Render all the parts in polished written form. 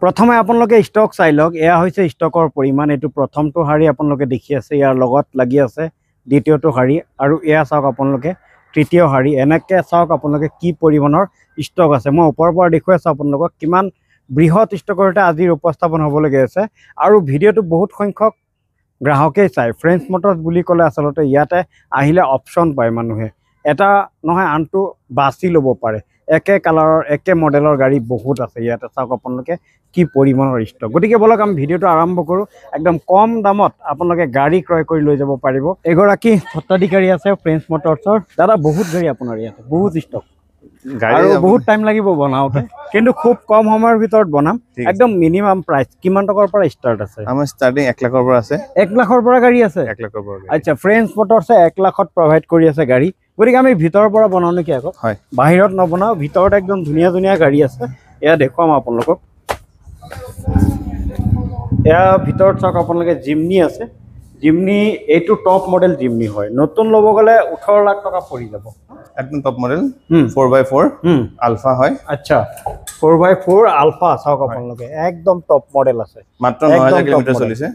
প্ৰথমে আপোনালোকে ষ্টক চাই লওক এয়া হৈছে ষ্টকৰ পৰিমাণ এটো প্ৰথমটো হাৰি আপোনালোকে দেখি আছে ইয়াৰ লগত লাগি আছে দ্বিতীয়টো হাৰি আৰু এয়া চাওক আপোনালোকে তৃতীয় হাৰি এনেকে চাওক আপোনালোকে কি পৰিমাণৰ ষ্টক আছে মই ওপৰৰ পৰা দেখুৱাই আছো আপোনালোকক কিমান বৃহৎ ষ্টকৰ এটা আজিৰ উপস্থাপন হ'ব লাগি আছে আৰু ভিডিওটো বহুত সংখ্যক গ্ৰাহকে চাই ফ্ৰেন্স মটৰছ বুলি ক'লে আসলতে ইয়াতে আহিলে অপচন পায় মানুহে এটা নহয় আনটো বাছি ল'ব পাৰে একে কালাৰৰ একে মডেলৰ গাড়ী বহুত আছে ইয়াতে চাওক আপোনালোকে কি পৰিমাণৰ ষ্টক গতিকে বলক আমি ভিডিওটো আৰম্ভ কৰো একদম কম দামত আপোনালোকে গাড়ী ক্ৰয় কৰি লৈ যাব পাৰিব এগৰাকী স্বত্বাধিকাৰী আছে ফ্ৰেন্স মটৰছৰ দাদা বহুত গাড়ী আপোনাৰ ইয়াতে বহুত ষ্টক গাড়ী বহুত টাইম লাগিব বনাওতে কিন্তু খুব কম সময়ৰ ভিতৰত বনাম একদম মিনিমাম প্ৰাইস কিমান টকাৰ পৰা স্টাৰ্ট আছে আমাৰ স্টাৰ্টিং 1 লাখৰ পৰা আছে 1 লাখৰ পৰা গাড়ী আছে 1 লাখৰ পৰা আচ্ছা ফ্ৰেন্স মটৰছে 1 লাখত প্ৰভাইড কৰি আছে গাড়ী গতিকে আমি ভিতৰৰ পৰা বনাও নেকি আকৌ হয় বাহিৰত নবনাও ভিতৰত একদম ধুনীয়া ধুনীয়া গাড়ী আছে এয়া দেখুৱাম আপোনালোকক এয়া ভিতৰত চাওক আপোনালোকে জিমনি আছে জিমনি এইটো টপ মডেল জিমনি হয় নতুন ল'ব গলে 18 লাখ টকা পৰি যাব একদম টপ মডেল 4x4 আলফা হয় আচ্ছা 4x4 আলফা চাওক আপোনালোকে একদম টপ মডেল আছে মাত্ৰ 9000 কিলোমিটাৰ চলিছে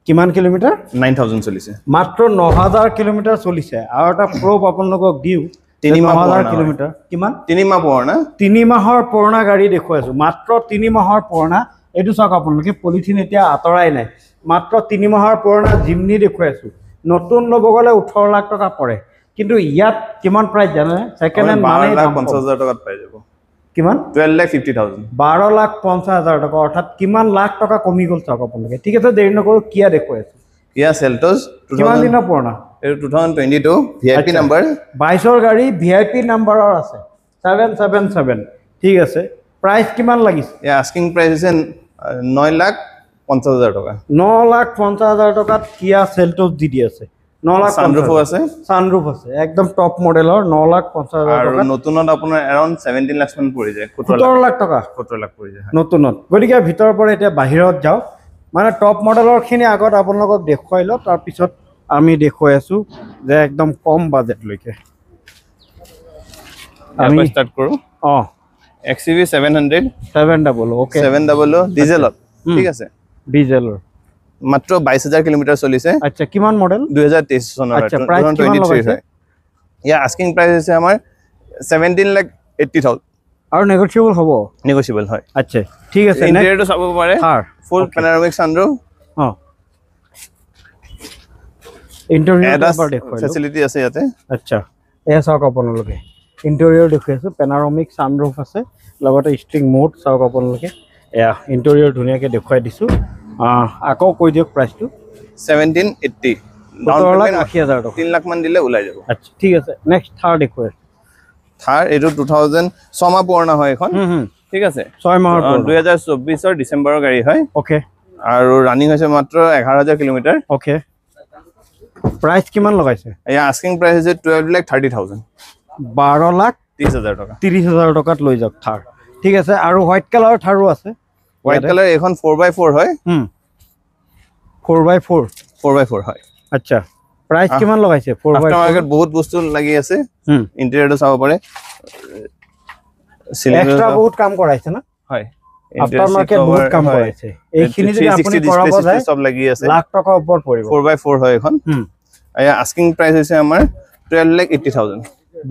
কিমান কিলোমিটাৰ 9000 চলিছে মাত্ৰ 9000 কিলোমিটাৰ চলিছে আৰু এটা প্ৰুফ আপোনালোকক দিও 3000 কিলোমিটাৰ কিমান 3 মাহ পুৰণা 3 মাহৰ পুৰণা গাড়ী দেখুৱাইছো মাত্ৰ 3 মাহৰ পুৰণা এটো চাওক আপোনালোকে পলিথিন এতিয়া আতৰাই নাই মাত্ৰ 3 মাহৰ পুৰণা জিমনি দেখুৱাইছো নতুন ল'ব গলে 18 লাখ টকা পৰে কিন্তু ইয়াত কিমান প্ৰাইস জানে সেকেন্ড হ্যান্ড মানে 125,000 টাকাত পাই যাব কিমান 12,50,000 12,50,000 টাকা অৰ্থাৎ কিমান লাখ টকা কমি গল চাওক আপোনালোকে ঠিক আছে দেৰি নকৰো কিয়া দেখুৱাইছো কিয়া সেল্টস কিমান দিনৰ পুৰণা এটো 2022 ভিআইপি নাম্বাৰ 22 ৰ গাড়ী ভিআইপি নাম্বাৰৰ আছে 777 ঠিক আছে প্ৰাইস কিমান লাগিছে ইয়া আস্কিং প্ৰাইস আছে 9,50,000 টাকা 9,50,000 টকাত কিয়া সেল্টস দি আছে 9 লাখ সানরুফ আছে একদম টপ মডেলৰ 9,50,000 আৰু নতুনত আপোনাৰ अराउंड 17 লাখ মান পৰি যায় 17 লাখ টকা 17 লাখ পৰি যায় নতুনত গতিকে ভিতৰৰ পৰা এতিয়া বাহিৰত যাও মানে টপ মডেলৰ খিনি আগত আপোনালোকক দেখুৱাইলো তাৰ পিছত আমি দেখুৱাই আছো যে একদম কম বাজেট লৈকে আমি স্টাৰ্ট কৰো XCV 700 ওকে 700 ডিজেলত ঠিক আছে ডিজেলৰ মাত্ৰ 22000 কিলোমিটাৰ চলিছে আচ্ছা কিমান মডেল 2023 চনৰ আচ্ছা প্ৰাইস কিমান লগাইছে ইয়া আস্কিং প্ৰাইস আছে আমাৰ 17,80,000 আৰু নেগোশিয়েবল হ'ব নেগোশিয়েবল হয় আচ্ছা ঠিক আছে ইন্টেৰিয়ৰটো চাব পাৰে ফুল প্যানোৰামিক সানৰুফ ইন্টেৰিয়ৰ এবাৰ দেখুৱাই ফেসিলিটি আছে ইয়াতে আচ্ছা এয়া চাওক আপোনালোকে ইন্টেৰিয়ৰ দেখুৱাইছো প্যানোৰামিক সানৰুফ আছে লগতে ষ্টিং মোড চাওক আপোনালোকে এয়া ইন্টেৰিয়ৰ ধুনীয়াকে দেখুৱাই দিছো আকৌ কৈ দিওক প্ৰাইসটো 1780 17,80,000 টাকা 3 লাখ মান দিলে ওলাই যাব আচ্ছা ঠিক আছে নেক্সট থাৰ দেখুৱাই থাৰ এটো 2006 মাহ পুৰণা হয় এখন ঠিক আছে 6 মাহৰ 2024 ৰ ডিসেম্বৰৰ গাড়ী হয় ওকে আৰু ৰানিং হৈছে মাত্ৰ 11000 কিলোমিটাৰ ওকে প্ৰাইস কিমান লগাইছে ইয়া আস্কিং প্ৰাইস হৈছে 12,30,000 12,30,000 টাকা 30,000 টাকাত লৈ যাওক থাৰ ঠিক আছে আৰু হোৱাইট কালাৰৰ থাৰো আছে হোয়াইট কালাৰ এখন 4x4 হয় 4x4 হয় আচ্ছা প্ৰাইস কিমান লগাইছে 4x4 মাৰ্কেট বহুত বস্তু লাগি আছে ইন্টেৰিয়ৰটো চাব পাৰে এক্সট্ৰা বহুত কাম কৰাইছে না হয় আফটাৰ মাৰ্কেট বহুত কাম কৰাইছে এইখিনি যদি আপুনি কৰাব যায় সব লাগি আছে লাখ টকা ওপৰ পৰিব 4x4 হয় এখন আয়া আস্কিং প্ৰাইস হৈছে আমাৰ 12,80,000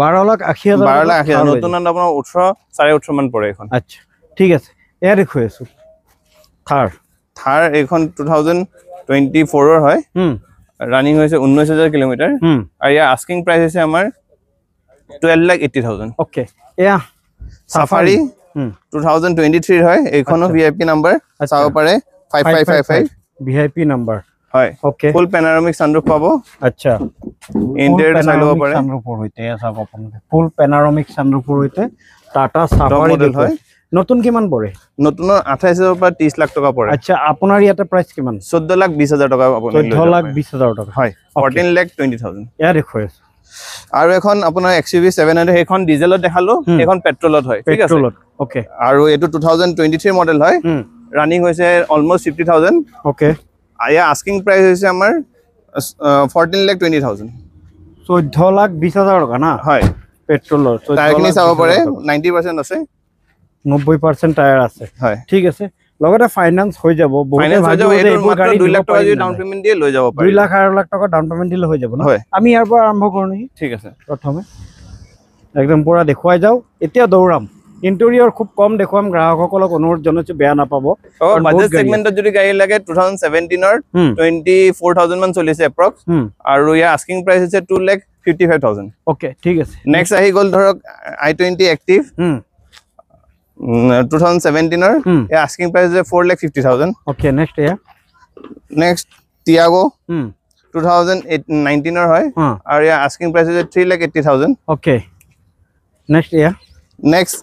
12,80,000 নতুনত আপোনাৰ 18 18.5 মান পৰে এখন আচ্ছা ঠিক আছে এয়া দেখুৱাইছো থাৰ এখন 2024 ৰ হয় রানিং হৈছে 19000 কিলোমিটার আর ইয়া আস্কিং প্রাইস আছে আমার 12,80,000 ওকে এয়া সাফারি 2023 হয় এইখনো ভিআইপি নাম্বার চাও পারে 5555 ভিআইপি নাম্বার হয় ওকে ফুল প্যানোরামিক সানরুফ পাবো আচ্ছা ইন্টেরিয়র চাই লব পারে সানৰুফৰ হৈতে এয়া চাওক আপোনালোকে ফুল প্যানোৰামিক সানৰুফৰ হৈতে টাটা সাফাৰি মডেল হয় নতুন কিমান পৰে নতুন 28000 পৰা 30 লাখ টকা পৰে আচ্ছা আপোনাৰ ইয়াতে প্ৰাইস কিমান 14,20,000 টকা আপুনি 14,20,000 টকা হয় 14,20,000 ইয়া দেখুৱাইছো আৰু এখন আপোনাৰ XUV 700 এখন ডিজেলত দেখালো এখন পেট্ৰলত হয় ঠিক আছে পেট্ৰলত ওকে আৰু এটো 2023 মডেল হয় ৰানিং হৈছে অলমোস্ট 50,000 ওকে আয়া আস্কিং প্ৰাইস হৈছে আমাৰ 14,20,000 14,20,000 টকা না হয় পেট্ৰলৰ টায়াৰখিনি চাব পাৰে 90% আছে 90% টায়াৰ আছে হয় ঠিক আছে লগতে ফাইনান্স হৈ যাব ফাইনান্স হৈ যাব এটো মাত্ৰ 2 লাখ টকা যদি ডাউন পেমেন্ট দিয়ে লৈ যাব পাৰি 2 লাখ 8 লাখ টকা ডাউন পেমেন্ট দিলে হৈ যাব না আমি ইয়াৰ পৰা আৰম্ভ কৰো নেকি ঠিক আছে প্ৰথমে একদম পুৰা দেখুৱাই যাও এতিয়া দৌৰাম ইন্টেৰিয়ৰ খুব কম দেখুৱাম গ্ৰাহকসকলক অনুৰোধ জনাইছো বেয়া নাপাব বাজেট সেগমেন্টত যদি গাড়ী লাগে 2017 ৰ 24000 মান চলিছে এপ্ৰক্স আৰু ইয়াৰ আস্কিং প্ৰাইস আছে 2,55,000 ওকে ঠিক আছে নেক্সট আহি গল ধৰক i20 এক্টিভ 2017 ৰ ইয়াৰ আস্কিং প্ৰাইস আছে 4,50,000 okay next yeah next Tiago 2019 ৰ হয় আৰু ইয়াৰ আস্কিং প্ৰাইস আছে 3,80,000 ওকে নেক্সট ইয়া নেক্সট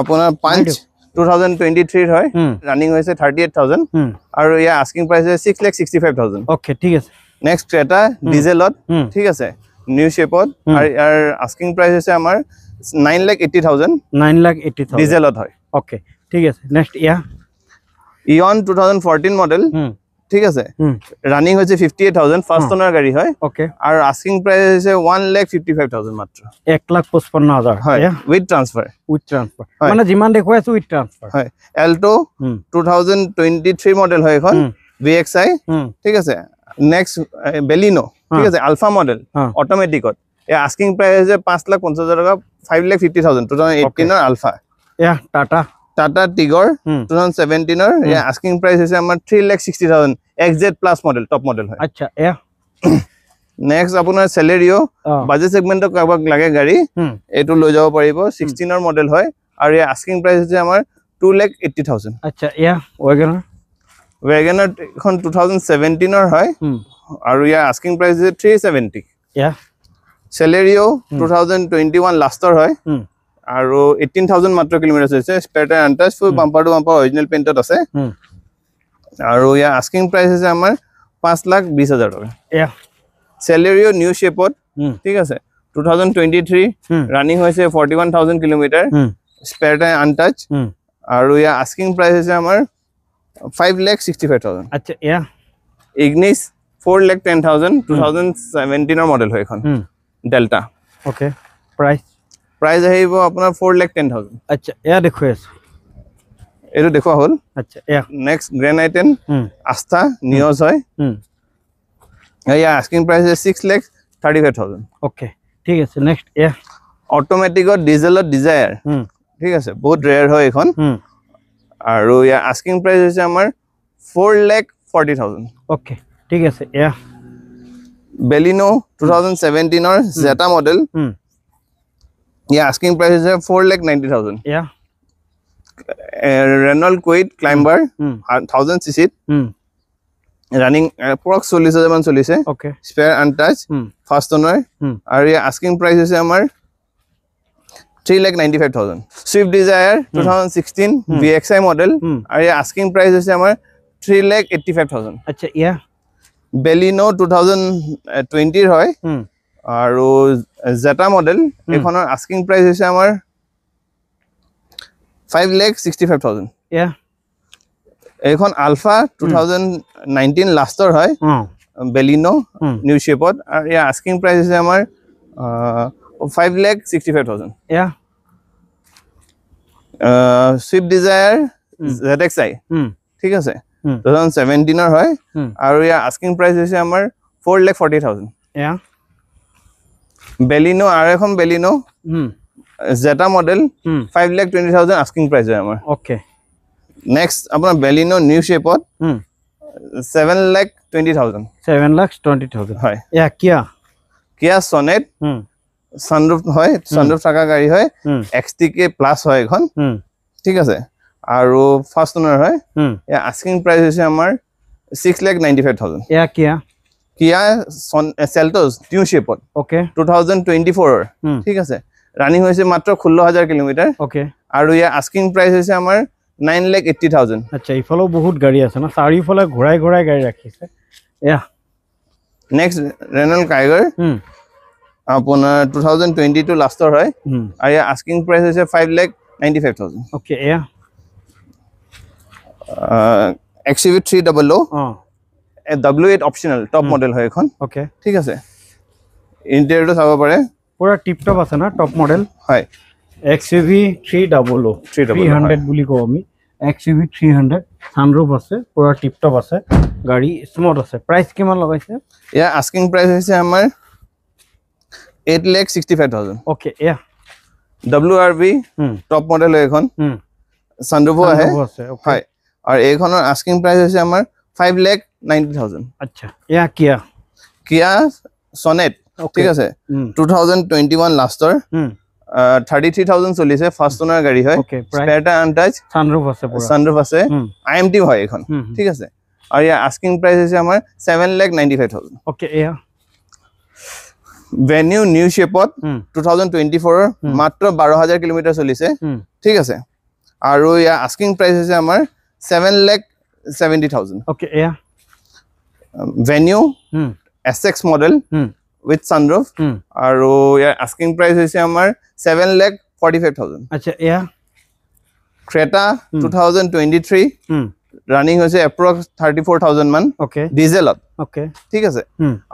আপোনাৰ পাঞ্চ 2023 ৰ হয় ৰানিং হৈছে 38,000 আৰু ইয়াৰ আস্কিং প্ৰাইস আছে 6,65,000 ওকে ঠিক আছে নেক্সট ক্ৰেটা ডিজেলত ঠিক আছে নিউ শেপত আৰু ইয়াৰ আস্কিং প্ৰাইস আছে আমাৰ 9,80,000 9,80,000 ডিজেলত হয় ওকে ঠিক আছে নেক্সট ইয়া ইয়ন 2014 মডেল ঠিক আছে রানিং হচ্ছে 58,000 ফার্স্ট ওনার গাড়ি হয় ওকে আর আস্কিং প্রাইস হচ্ছে 1,55,000 মাত্র 1,55,000 হয় উইথ ট্রান্সফার মানে জিমান দেখুৱাই আছো উইথ ট্রান্সফার হয় এল্টো 2023 মডেল হয় এখন VXI ঠিক আছে নেক্সট বেলিনো ঠিক আছে আলফা মডেল অটোমেটিকত এ আস্কিং প্রাইস আছে 5,50,000 টাকা 5,50,000 2018 এর আলফা ইয়া টাটা টিগর 2017 এর ইয়া আস্কিং প্রাইস আছে আমার 3,60,000 XZ plus model top model হয় আচ্ছা ইয়া নেক্সট আপোনাৰ সেলেৰিও বাজেট সেগমেন্টত কাবাক লাগে গাড়ী এটো লৈ যাব পাৰিব 16 এৰ মডেল হয় আৰু ইয়া আস্কিং প্ৰাইস আছে আমাৰ 2,80,000 আচ্ছা ইয়া ওয়াগনাৰ এখন 2017 এৰ হয় আৰু ইয়া আস্কিং প্ৰাইস আছে 370 ইয়া সেলেৰিও 2021 লাষ্টৰ হয় আৰু 18,000 মাত্ৰ কিলোমিটাৰ হৈছে স্পেয়াৰ টায়াৰ আনটাচ ফুল বাম্পাৰ টু বাম্পাৰ অৰিজিনাল পেইন্টত আছে আৰু ইয়া আস্কিং প্ৰাইস আছে আমাৰ 5,20,000 টকা ইয়া সেলেৰিও নিউ শেপত ঠিক আছে 2023 ৰানিং হৈছে 41,000 কিলোমিটাৰ স্পেয়াৰ টায়াৰ আনটাচ আৰু ইয়া আস্কিং প্ৰাইস আছে আমাৰ 5,65,000 আচ্ছা ইয়া ইগনিস 4,10,000 2017 এর মডেল হয় এখন ডেল্টা ওকে প্রাইস আহিব আপোনাৰ 4,10,000 আচ্ছা ইয়া দেখুৱাই আছো এটো দেখুৱা হল আচ্ছা ইয়া নেক্সট গ্র্যান্ড আইটেন আস্থা নিয়স হয় ইয়া আস্কিং প্রাইস আছে 6,35,000 ওকে ঠিক আছে নেক্সট ইয়া অটোমেটিকত ডিজেলত ডিজায়াৰ ঠিক আছে বহুত ৰেয়াৰ হয় এখন আৰু ইয়া আস্কিং প্ৰাইস আছে আমাৰ 4,40,000 ওকে ঠিক আছে ইয়া বেলিনো 2017 এর জেটা মডেল ইয়া আস্কিং প্রাইস আছে 4,90,000 ইয়া Renault Kwid Climber 1000 CC running approx 40,000 মান চলিছে okay spare untouch first owner আর ইয়া আস্কিং প্রাইস আছে আমার 3,95,000 সুইফট ডিজায়ার 2016 VXI মডেল আর ইয়া আস্কিং প্রাইস আছে আমার 3,85,000 আচ্ছা ইয়া বেলিনো 2020 এর হয় আৰু জেটা মডেল এখনৰ আস্কিং প্ৰাইস হৈছে আমাৰ 5,65,000 ইয়া এখন আলফা 2019 লাষ্টৰ হয় বেলিনো নিউ শেপত আৰু ইয়া আস্কিং প্ৰাইস হৈছে আমাৰ 5,65,000 ইয়া সুইফট ডিজায়াৰ ZXI ঠিক আছে 2017 এৰ হয় আৰু ইয়া আস্কিং প্ৰাইস হৈছে আমাৰ 4,40,000 ইয়া বেলিনো আর এখন বেলিনো জেটা মডেল 5,20,000 আস্কিং প্রাইস হয় আমার ওকে নেক্সট আপনার বেলিনো নিউ শেপত 7,20,000 7,20,000 হয় ইয়া কিয়া সনেট সানরুফ হয় সানরুফ থাকা গাড়ি হয় XTK প্লাস হয় এখন ঠিক আছে আৰু ফার্স্ট ওনার হয় ইয়া আস্কিং প্রাইস হইছে আমার 6,95,000 ইয়া কিয়া সেলটোস নিউ শেপত ওকে 2024 ঠিক আছে রানিং হইছে মাত্র 16,000 কিলোমিটার ওকে আৰু ইয়া আস্কিং প্ৰাইস হইছে আমাৰ 9,80,000 আচ্ছা ইফালো বহুত গাড়ি আছে না চাৰিফালে ঘোৰাই গাড়ি ৰাখিছে ইয়া নেক্সট ৰেনল্ট কাইগাৰ আপোনাৰ 2022 লাষ্টৰ হয় আৰু ইয়া আস্কিং প্রাইস হইছে 5,95,000 ওকে ইয়া XUV 300 W8 optional top model হয় এখন ওকে ঠিক আছে ইন্টেৰিয়ৰটো চাব পাৰে পুৰা টিপ টপ আছে না টপ মডেল হয় XUV 300 বুলি কও আমি XUV 300 সানৰুফ আছে পুৰা টিপ টপ আছে গাড়ী স্মুথ আছে প্ৰাইস কিমান লগাইছে ইয়া আস্কিং প্ৰাইস হৈছে আমাৰ 8,65,000 ওকে ইয়া WRV টপ মডেল এখন সানৰুফো আহে হয় আৰু এইখনৰ আস্কিং প্ৰাইস হৈছে আমাৰ 5,90,000 আচ্ছা ইয়া কিয়া সনেট ঠিক আছে 2021 লাষ্টৰ 33,000 চলিছে ফাৰ্স্ট ওনাৰ গাড়ী হয় স্পেয়াৰ টায়াৰ আনটাচ সানৰুফ আছে IMT হয় এখন ঠিক আছে আৰু ইয়া আস্কিং প্ৰাইস হৈছে আমাৰ 7,95,000 ওকে ইয়া ভেনিউ নিউ শেপত 2024 মাত্ৰ 12,000 কিলোমিটাৰ চলিছে ঠিক আছে আৰু ইয়া আস্কিং প্ৰাইস হৈছে আমাৰ 7,70,000 ওকে ইয়া venue SX model with sunroof আৰু ইয়াৰ আস্কিং প্ৰাইস হৈছে আমাৰ 7,45,000 আচ্ছা ইয়া ক্ৰেটা 2023 ৰানিং হৈছে এপ্ৰক্স 34,000 মান ওকে ডিজেলত ওকে ঠিক আছে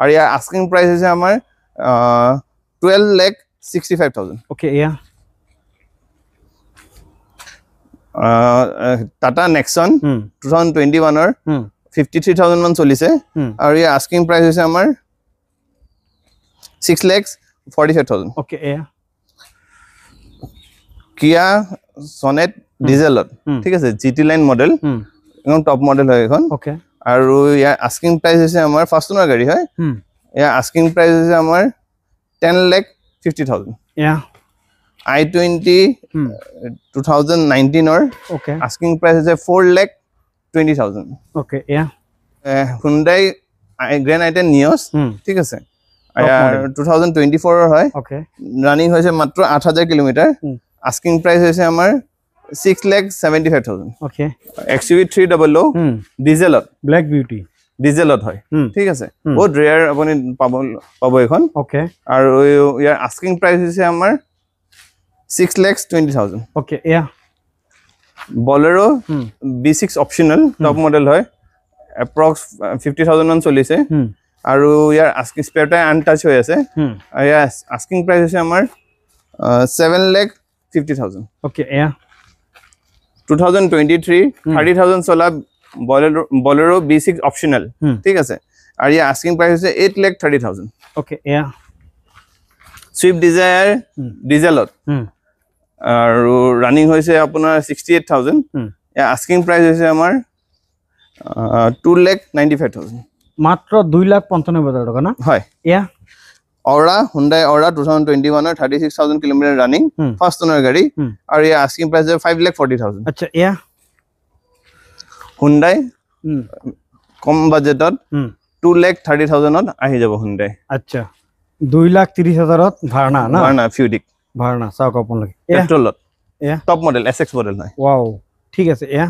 আৰু ইয়াৰ আস্কিং প্ৰাইস হৈছে আমাৰ 12,65,000 ওকে ইয়া টাটা নেক্সন 2021 ৰ 53,000 মান চলিছে আৰু ইয়াৰ আস্কিং প্ৰাইস হৈছে আমাৰ 6,45,000 ওকে ইয়া কিয়া সনেট ডিজেলত ঠিক আছে GT লাইন মডেল একদম টপ মডেল হয় এখন ওকে আৰু ইয়াৰ আস্কিং প্ৰাইস হৈছে আমাৰ ফাৰ্স্ট ওনাৰ গাড়ী হয় ইয়াৰ আস্কিং প্ৰাইস হৈছে আমাৰ 10,50,000 ইয়া i20 2019 ৰ ওকে আস্কিং প্ৰাইস হৈছে 4,20,000 ওকে ইয়া Hyundai Grand i10 Nios ঠিক আছে 2024 ৰ হয় ওকে ৰানিং হৈছে মাত্ৰ 8,000 কিলোমিটাৰ আস্কিং প্ৰাইস হৈছে আমাৰ 6,75,000 ওকে XUV 300 ডিজেলত ব্ল্যাক বিউটি ডিজেলত হয় ঠিক আছে বহুত ৰেয়াৰ আপুনি পাব এখন ওকে আৰু ইয়াৰ আস্কিং প্ৰাইস হৈছে আমাৰ 6,20,000 ওকে ইয়া Bolero B6 optional top model হয় এপ্ৰক্স 50,000 মান চলিছে আৰু ইয়াৰ আস্কিং স্পেয়াৰ টায়াৰ আনটাচ হৈ আছে আৰু ইয়াৰ আস্কিং প্ৰাইস হৈছে আমাৰ 7,50,000 ওকে ইয়া 2023 30,000 চলা Bolero B6 অপশনাল ঠিক আছে আৰু ইয়াৰ আস্কিং প্ৰাইস হৈছে 8,30,000 ওকে ইয়া Swift Desire ডিজেলত আৰু ৰানিং হৈছে আপোনাৰ 68,000 ইয়াৰ আস্কিং প্ৰাইস হৈছে আমাৰ 2,95,000 মাত্ৰ 2,95,000 টকা না হয় ইয়া Aura Hyundai Aura 2021 ৰ 36,000 কিলোমিটাৰ ৰানিং ফাৰ্স্ট ওনাৰ গাড়ী আৰু ইয়াৰ আস্কিং প্ৰাইস হৈছে 5,40,000 আচ্ছা ইয়া Hyundai কম বাজেটত 2,30,000 ত আহি যাব Hyundai আচ্ছা 2,30,000 ত ভাড়া না ভাড়া Fudic ভাড়া চাওক আপোনালোকে পেট্ৰলত ইয়া টপ মডেল SX মডেল হয় ওয়াও ঠিক আছে ইয়া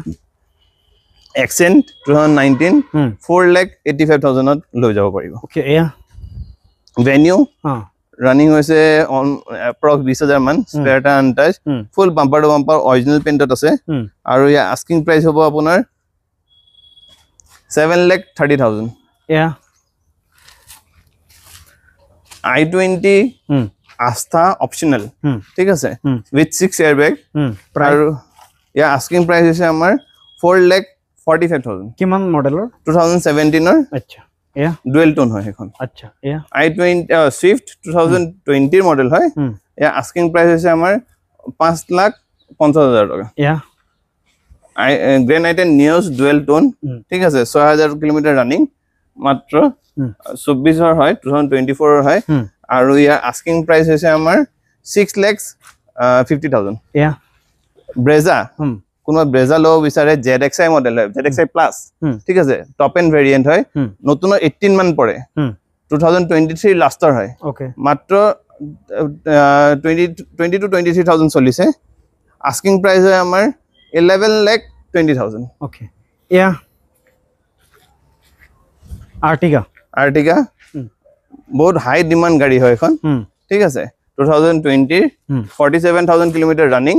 Accent 2019 4,85,000 ত লৈ যাব পাৰিব ওকে ইয়া Venue ৰানিং হৈছে এপ্ৰক্স 20,000 মান স্পেয়াৰ টায়াৰ আনটাচ ফুল বাম্পাৰ টু বাম্পাৰ অৰিজিনেল পেইণ্টত আছে আৰু ইয়াৰ আস্কিং প্ৰাইস হ'ব আপোনাৰ 7,30,000 ইয়া i20 আস্থা অপশনাল ঠিক আছে উইথ 6 এয়াৰবেগ আৰু ইয়াৰ আস্কিং প্ৰাইস হৈছে আমাৰ 4,45,000 কিমান মডেলৰ 2017 ৰ আচ্ছা ইয়া ডুৱেল টোন হয় এখন আচ্ছা ইয়া i20 Swift 2020 ৰ মডেল হয় ইয়াৰ আস্কিং প্ৰাইস হৈছে আমাৰ 5,50,000 টকা ইয়া Grand i10 Nios ডুৱেল টোন ঠিক আছে 6,000 কিলোমিটাৰ ৰানিং মাত্ৰ 24 ৰ হয় 2024 ৰ হয় আৰু ইয়াৰ আস্কিং প্ৰাইস হৈছে আমাৰ 6,50,000 ইয়া Brezza কোনোবা Brezza লও বিচাৰে ZXi মডেল হয় ZXi প্লাস ঠিক আছে টপ এন্ড ভেৰিয়েন্ট হয় নতুন 18 মান পৰে 2023 লাষ্টৰ হয় ওকে মাত্ৰ 20 to 23,000 চলিছে আস্কিং প্ৰাইস হয় আমাৰ 11,20,000 ওকে ইয়া আৰ্টিগা বহুত হাই ডিমান্ড গাড়ী হয় এখন ঠিক আছে 2020 47,000 কিলোমিটাৰ ৰানিং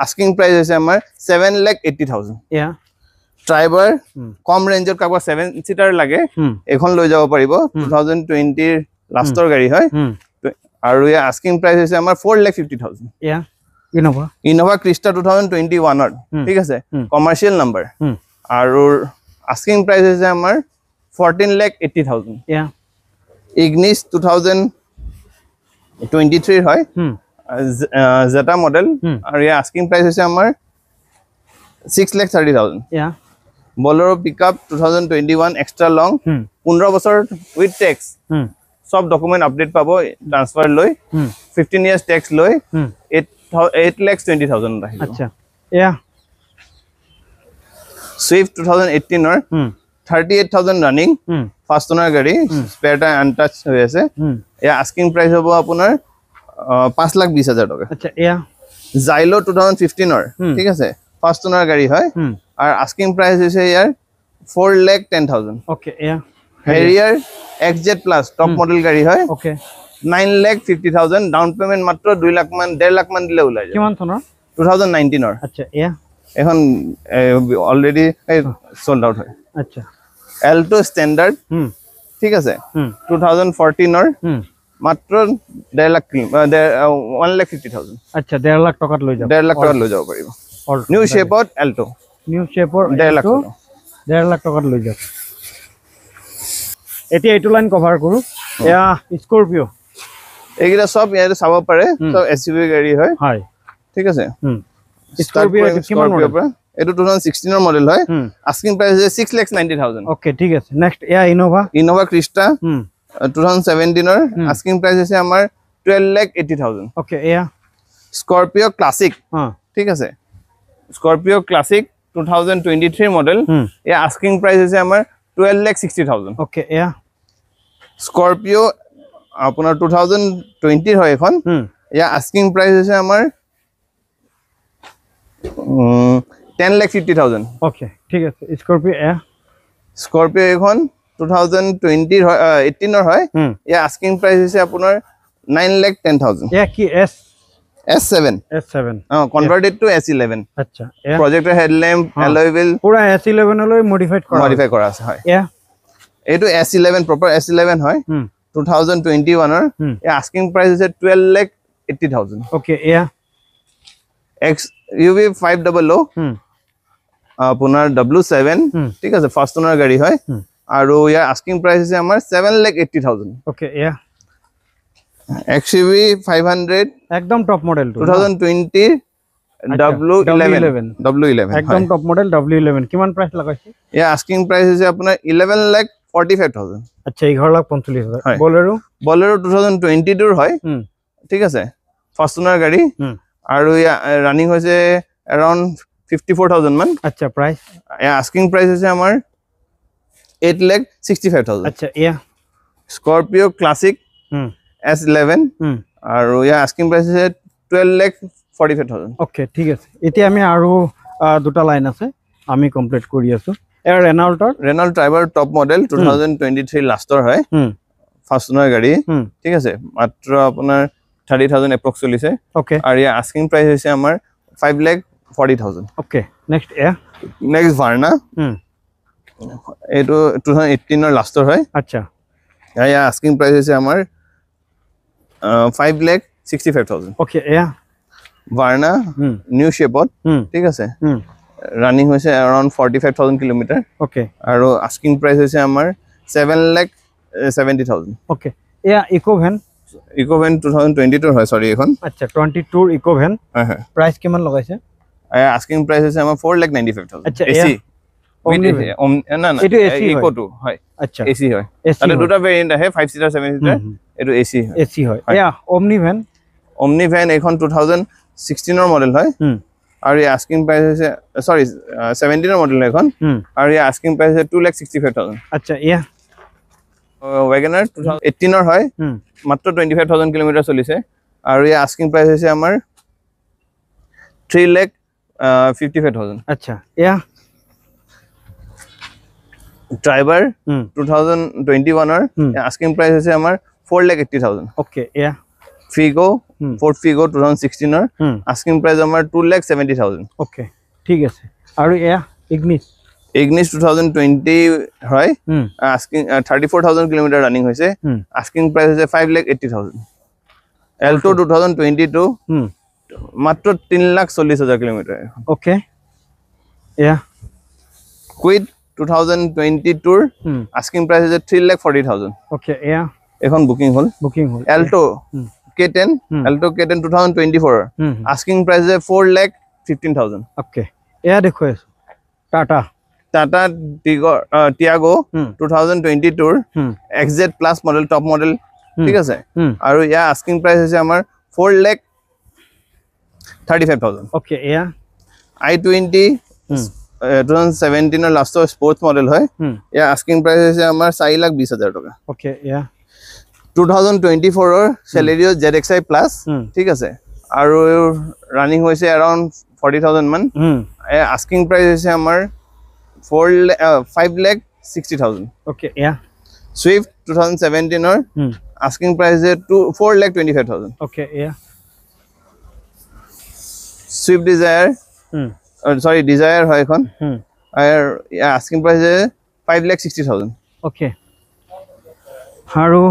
আস্কিং প্ৰাইস হৈছে আমাৰ 7,80,000 ইয়া ড্ৰাইভাৰ কম ৰেঞ্জৰ কাবা 7 সিটাৰ লাগে এখন লৈ যাব পাৰিব 2020 ৰ লাষ্টৰ গাড়ী হয় আৰু ইয়াৰ আস্কিং প্ৰাইস হৈছে আমাৰ 4,50,000 ইয়া ইনোভা Crista 2021 ৰ ঠিক আছে কমাৰ্শিয়াল নাম্বাৰ আৰু আস্কিং প্ৰাইস আছে আমাৰ 14,80,000 ইয়া ইগনিস 2023 হয় জেটা মডেল আৰু ইয়াৰ আস্কিং প্ৰাইস আছে আমাৰ 6,30,000 ইয়া Bolero pickup 2021 extra long 15 বছৰ with tax সব ডকুমেন্ট আপডেট পাব ট্ৰান্সফাৰ লৈ 15 years tax লৈ 8,20,000 ৰাখিব আচ্ছা ইয়া Swift 2018 or 38,000 running first owner গাড়ী spare tire untouched হৈ আছে এয়া asking price হ'ব আপোনাৰ 5,20,000 টকা আচ্ছা ইয়া Xylo 2015 or ঠিক আছে first owner গাড়ী হয় আৰু asking price হৈছে ইয়াৰ 4,10,000 ওকে ইয়া Harrier XZ Plus top model গাড়ী হয় ওকে 9,50,000 ডাউন পেমেন্ট মাত্ৰ 2 লাখ মান 1.5 লাখ মান দিলে ওলাই যায় কিমান চনৰ 2019 or আচ্ছা ইয়া এখন অলরেডি সোল্ড আউট হয় আচ্ছা Alto standard ঠিক আছে 2014 or মাত্ৰ 1.5 লাখ 1,50,000 আচ্ছা 1.5 লাখ টাকাত লৈ যাব 1.5 লাখ টাকা লৈ যাব পাৰিব নিউ শেপত Alto নিউ শেপৰ 1.5 লাখ 1.5 লাখ টাকাত লৈ যাব এতিয়া এইটো লাইন কভাৰ কৰো এয়া স্কৰপিও এইগিলা সব ইয়াতে চাব পাৰে সব এসইউভি গাড়ী হয় হয় ঠিক আছে স্কৰপিও কিমান মডেল এটো 2016 এর মডেল হয় আস্কিং প্রাইস আছে 6,90,000 ওকে ঠিক আছে নেক্সট এয়া ইনোভা ক্রিস্টা 2017 এর আস্কিং প্রাইস আছে আমার 12,80,000 ওকে এয়া স্করপিও ক্লাসিক ঠিক আছে স্করপিও ক্লাসিক 2023 মডেল এ আস্কিং প্রাইস আছে আমার 12,60,000 ওকে এয়া স্করপিও আপনার 2020 হয় এখন এয়া আস্কিং প্রাইস আছে আমার 10,50,000 ওকে ঠিক আছে স্করপিও এখন 2020 হয় 18 এর হয় এয়া আস্কিং প্রাইস আছে আপনার 9,10,000 এয়া কি S7 কনভার্টেড টু S11 আচ্ছা প্রজেক্টর হেডল্যাম্প অ্যালয় হুইল পুরা S11 লৈ মডিফাই কৰা আছে হয় এয়া এটো S11 প্ৰপাৰ S11 হয় 2021 এৰ এ আস্কিং প্ৰাইস আছে 12,80,000 ওকে এয়া XUV 500 আপোনাৰ W7 ঠিক আছে ফাৰ্স্ট ওনাৰ গাড়ী হয় আৰু ইয়াৰ আস্কিং প্ৰাইস আছে আমাৰ 7,80,000 ওকে এয়া XUV 500 একদম টপ মডেল 2020 W11 একদম টপ মডেল W11 কিমান প্রাইস লাগাইছে ইয়াৰ আস্কিং প্ৰাইস আছে আপোনাৰ 11,45,000 আচ্ছা 11,45,000 বলেৰো 2022 হয় ঠিক আছে ফাৰ্স্ট ওনাৰ গাড়ী আৰু ইয়া ৰানিং হৈছে around 54,000 মান আচ্ছা প্ৰাইস আস্কিং প্ৰাইস আছে আমাৰ 8,65,000 আচ্ছা ইয়া স্কৰপিও ক্লাসিক S11 আৰু ইয়া আস্কিং প্ৰাইস আছে 12,45,000 ওকে ঠিক আছে এতিয়া আমি আৰু দুটা লাইন আছে আমি কমপ্লিট কৰি আছো এৰ ৰেনল্ট ট্ৰাইবাৰ টপ মডেল 2023 লাষ্টৰ হয় ফাৰ্স্ট ওনাৰ গাড়ী ঠিক আছে মাত্ৰ আপোনাৰ 30,000 এপ্ৰক্স চলিছে ওকে আৰু ইয়া আস্কিং প্ৰাইস হৈছে আমাৰ 5,40,000 ওকে নেক্সট ভাৰ্না এইটো 2018 এৰ লাষ্টৰ হয় আচ্ছা ইয়া আস্কিং প্ৰাইস হৈছে আমাৰ 5,65,000 ওকে ভাৰ্না নিউ শেপত ঠিক আছে ৰানিং হৈছে around 45,000 কিলোমিটাৰ ওকে আৰু আস্কিং প্ৰাইস হৈছে আমাৰ 7,70,000 ওকে এয়া ইকোভেন 2022 হয় সরি এখন আচ্ছা 22 ইকোভেন প্রাইস কিমান লগাইছে আস্কিং প্রাইস হৈছে আমাৰ 4,95,000 আচ্ছা এসি না এটো এসি ইকো 2 হয় আচ্ছা এসি হয় তাতে দুটা ভেরিয়েন্ট আছে 5 সিটার 7 সিটার এটো এসি হয় এসি হয় এয়া ওমনি ভ্যান এখন 2016 এর মডেল হয় আৰু এই আস্কিং প্ৰাইস হৈছে সৰি 17 এৰ মডেল এখন আৰু এই আস্কিং প্ৰাইস হৈছে 2,65,000 আচ্ছা ইয়া ওয়াগনাৰ 2018 এৰ হয় মাত্ৰ 25,000 কিলোমিটাৰ চলিছে আৰু এই আস্কিং প্ৰাইস হৈছে আমাৰ 3,55,000 আচ্ছা ইয়া ড্ৰাইভাৰ 2021 এৰ আস্কিং প্ৰাইস হৈছে আমাৰ 4,80,000 ওকে ইয়া ফিগো ফোৰ্ড ফিগো 2016 এৰ আস্কিং প্ৰাইস আমাৰ 2,70,000 ওকে ঠিক আছে আৰু ইয়া ইগনিস 2020 হয় আস্কিং 34,000 কিলোমিটার রানিং হইছে আস্কিং প্রাইস হইছে 5,80,000 এল্টো 2022 মাত্র 3,40,000 কিলোমিটার ওকে ইয়া Kwid 2022 asking price is 3,40,000 okay এয়া এখন booking hall Alto K10 Alto K10 2024 asking price is 4,15,000 okay এয়া দেখো Tata Tiago 2022 XZ Plus model top model ঠিক আছে আৰু ইয়া asking price হৈছে আমাৰ 4,35,000 okay এয়া i20 2017 last sports model হয় ইয়া asking price হৈছে আমাৰ 4,20,000 টকা okay এয়া 2024 ৰ Celerio ZXi Plus ঠিক আছে আৰু ৰানিং হৈছে around 40,000 মান asking price হৈছে আমাৰ 5,60,000 okay yeah Swift 2017 or asking price is 4,25,000 okay yeah Swift Desire sorry Desire hoy ekhon asking price is 5,60,000 okay haru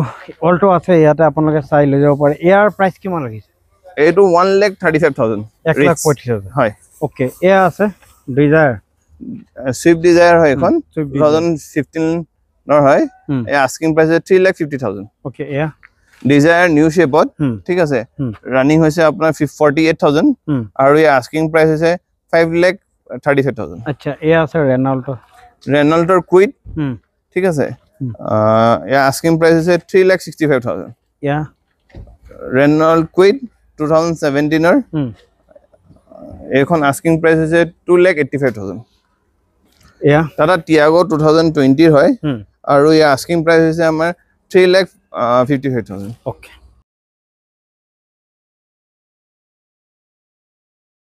Alto আছে ইয়াতে আপোনালোকে চাই লৈ যাব পাৰে ইয়াৰ প্ৰাইস কিমান লাগিছে এটো 1,35,000 1,35,000 হয় okay এয়া আছে Desire Swift Desire hoy ekhon 2015 nor hoy asking price is 3,50,000 okay yeah Desire new shape ঠিক আছে running hoise apnar 48,000 aru ye asking price hoise 5,35,000 acha eya ase Renault Kwid ঠিক আছে yeah asking price hoise 3,65,000 yeah Renault Kwid 2017 or ekhon asking price hoise 2,85,000 yeah Tata Tiago 2020 hoy aru ye asking price hoise amar 3,55,000 okay